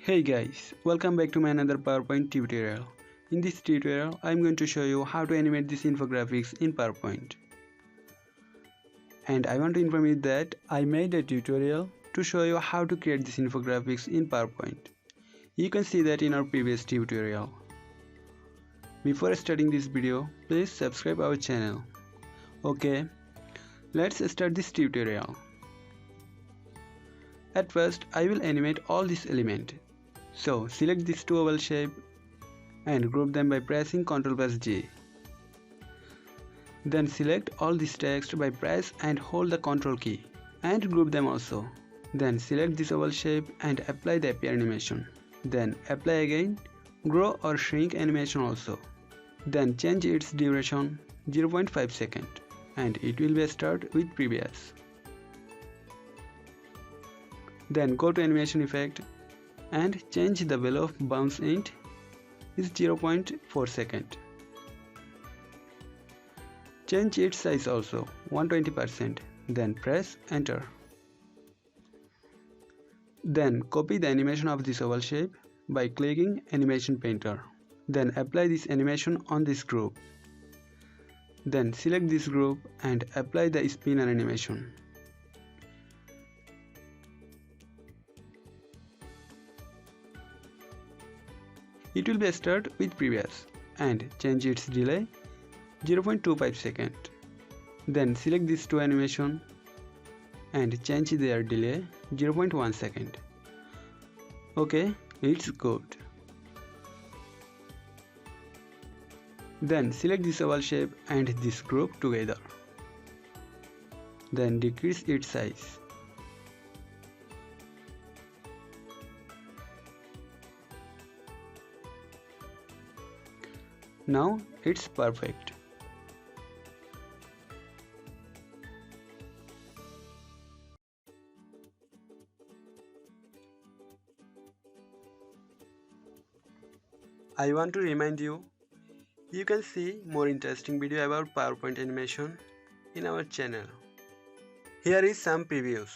Hey guys, welcome back to my another PowerPoint tutorial. In this tutorial, I am going to show you how to animate this infographics in PowerPoint. And I want to inform you that I made a tutorial to show you how to create this infographics in PowerPoint. You can see that in our previous tutorial. Before starting this video, please subscribe our channel. Okay, let's start this tutorial. At first, I will animate all these elements. So select these two oval shape and group them by pressing Ctrl+G. Then select all this text by press and hold the Ctrl key and group them also. Then select this oval shape and apply the appear animation. Then apply again, grow or shrink animation also. Then change its duration 0.5 seconds and it will be start with previous. Then go to animation effect and change the value of bounce int is 0.4 second. Change its size also 120%, then press enter. Then copy the animation of this oval shape by clicking animation painter. Then apply this animation on this group. Then select this group and apply the spinner animation. It will be start with previous and change its delay 0.25 second. Then select these two animation and change their delay 0.1 second. Okay, it's good. Then select this oval shape and this group together. Then decrease its size. Now it's perfect. I want to remind you, you can see more interesting video about PowerPoint animation in our channel. Here is some previews.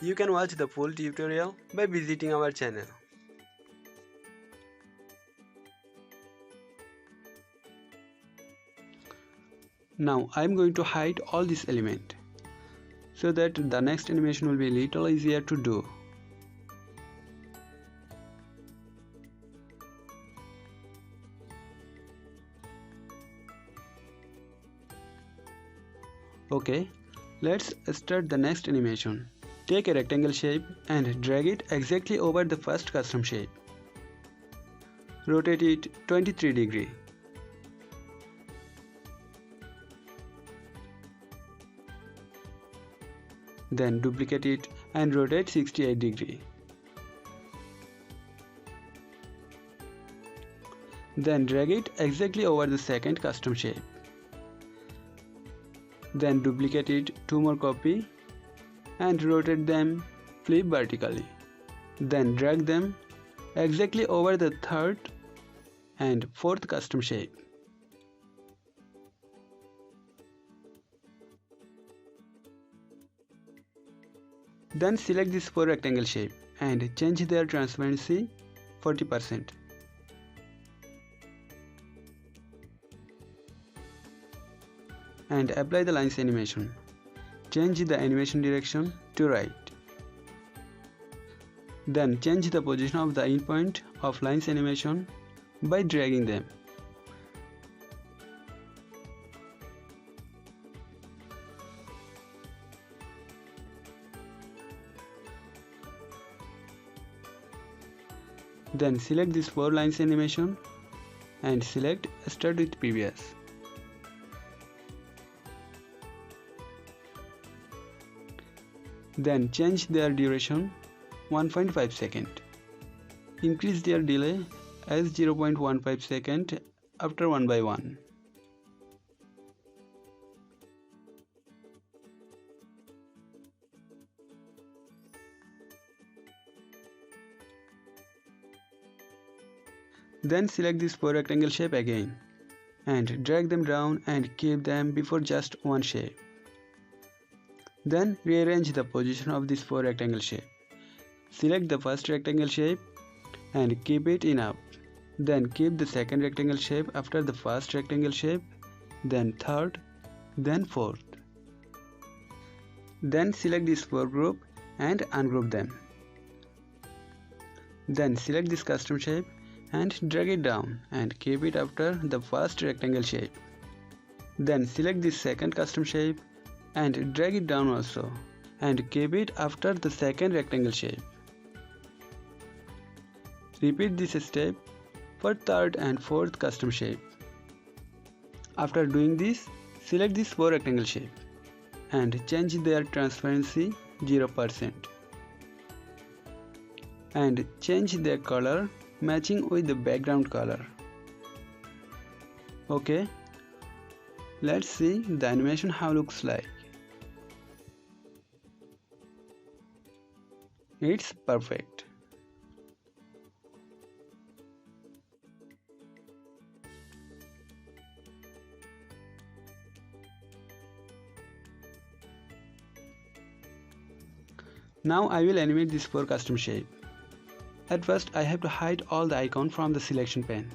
You can watch the full tutorial by visiting our channel. Now I am going to hide all this element so that the next animation will be little easier to do. Okay, let's start the next animation. Take a rectangle shape and drag it exactly over the first custom shape. Rotate it 23 degrees. Then duplicate it and rotate 68 degrees. Then drag it exactly over the second custom shape. Then duplicate it 2 more copy and rotate them flip vertically. Then drag them exactly over the third and fourth custom shape. Then select this 4 rectangle shape and change their transparency 40%. And apply the lines animation. Change the animation direction to right. Then change the position of the endpoint of lines animation by dragging them. Then select this 4 lines animation and select start with previous. Then change their duration 1.5 second. Increase their delay as 0.15 second after 1 by 1. Then select this 4 rectangle shape again and drag them down and keep them before just one shape. Then rearrange the position of this 4 rectangle shape. Select the first rectangle shape and keep it in up. Then keep the second rectangle shape after the first rectangle shape, then third, then fourth. Then select this foregroup and ungroup them. Then select this custom shape and drag it down and keep it after the first rectangle shape. Then select this second custom shape and drag it down also and keep it after the second rectangle shape. Repeat this step for third and fourth custom shape. After doing this, select these 4 rectangle shape and change their transparency 0% and change their color matching with the background color. Okay, let's see the animation how looks like. It's perfect. Now I will animate this 4 custom shape. At first I have to hide all the icon from the selection pane.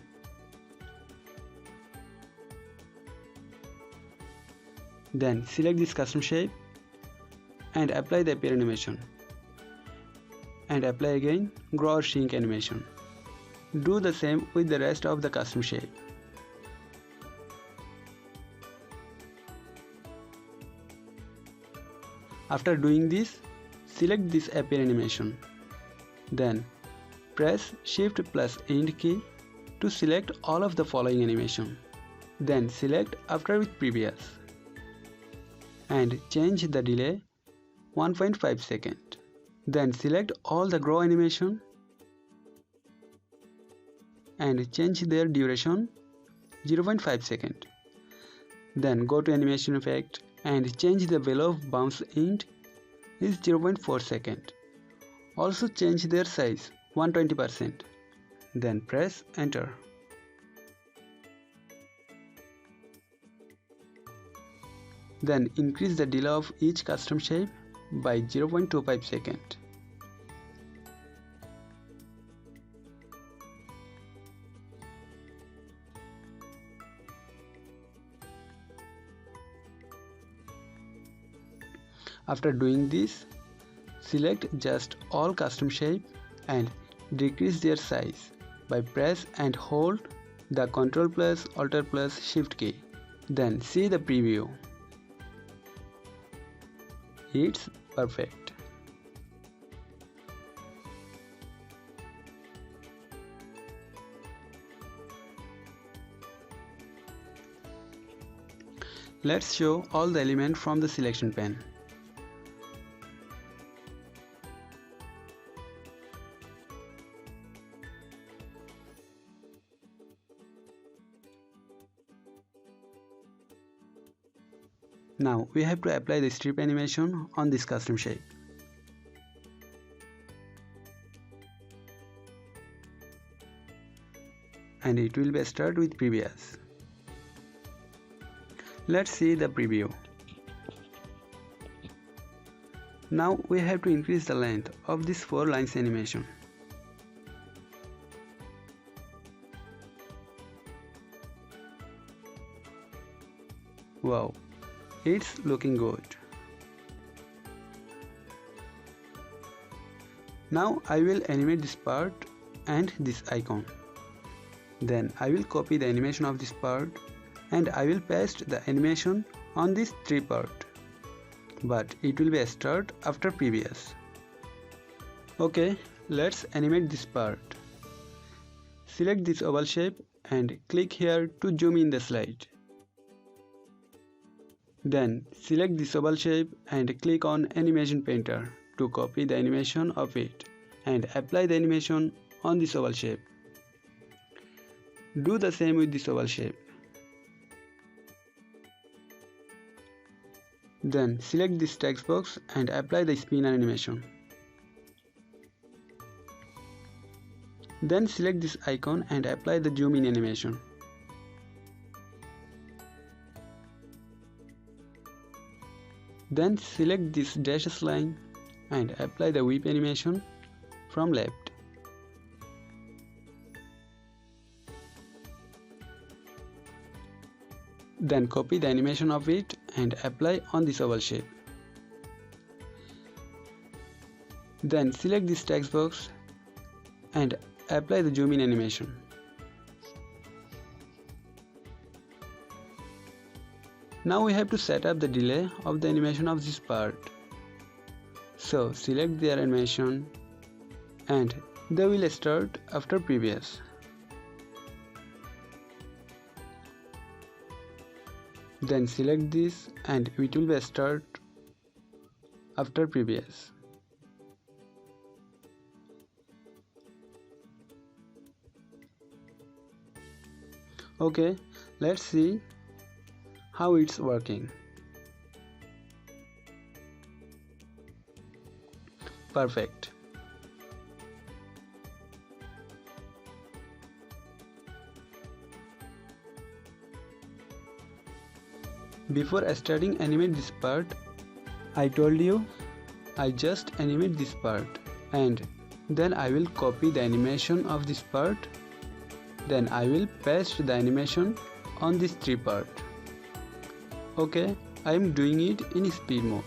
Then select this custom shape and apply the appear animation. And apply again grow or shrink animation. Do the same with the rest of the custom shape. After doing this, select this appear animation. Then press Shift plus End key to select all of the following animation. Then select after with previous and change the delay 1.5 second. Then select all the grow animation and change their duration 0.5 second. Then go to animation effect and change the value of bounce int is 0.4 second. Also change their size 120%. Then press enter. Then increase the delay of each custom shape by 0.25 second. After doing this, select just all custom shape and decrease their size by press and hold the Ctrl plus Alt plus Shift key. Then see the preview. It's perfect. Let's show all the elements from the selection pane. Now we have to apply the strip animation on this custom shape. And it will be start with previous. Let's see the preview. Now we have to increase the length of this 4 lines animation. Wow, it's looking good. Now I will animate this part and this icon. Then I will copy the animation of this part and I will paste the animation on this 3 part. But it will be a start after previous. Okay, let's animate this part. Select this oval shape and click here to zoom in the slide. Then select this oval shape and click on Animation Painter to copy the animation of it and apply the animation on this oval shape. Do the same with this oval shape. Then select this text box and apply the spin animation. Then select this icon and apply the zoom in animation. Then select this dashes line and apply the whip animation from left. Then copy the animation of it and apply on this oval shape. Then select this text box and apply the zoom in animation. Now we have to set up the delay of the animation of this part. So select the animation and they will start after previous. Then select this and it will be start after previous. Okay, let's see how it's working. Perfect. Before starting animate this part, I told you I just animate this part and then I will copy the animation of this part. Then I will paste the animation on this 3 part. Okay, I am doing it in speed mode.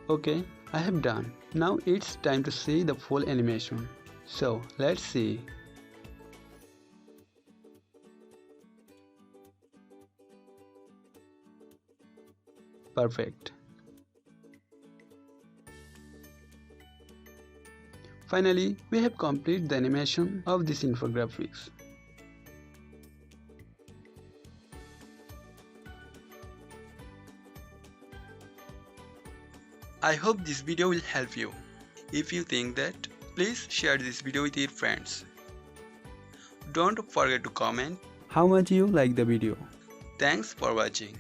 Okay, I have done. Now it's time to see the full animation. So let's see. Perfect. Finally, we have completed the animation of this infographics. I hope this video will help you. If you think that, please share this video with your friends. Don't forget to comment how much you like the video. Thanks for watching.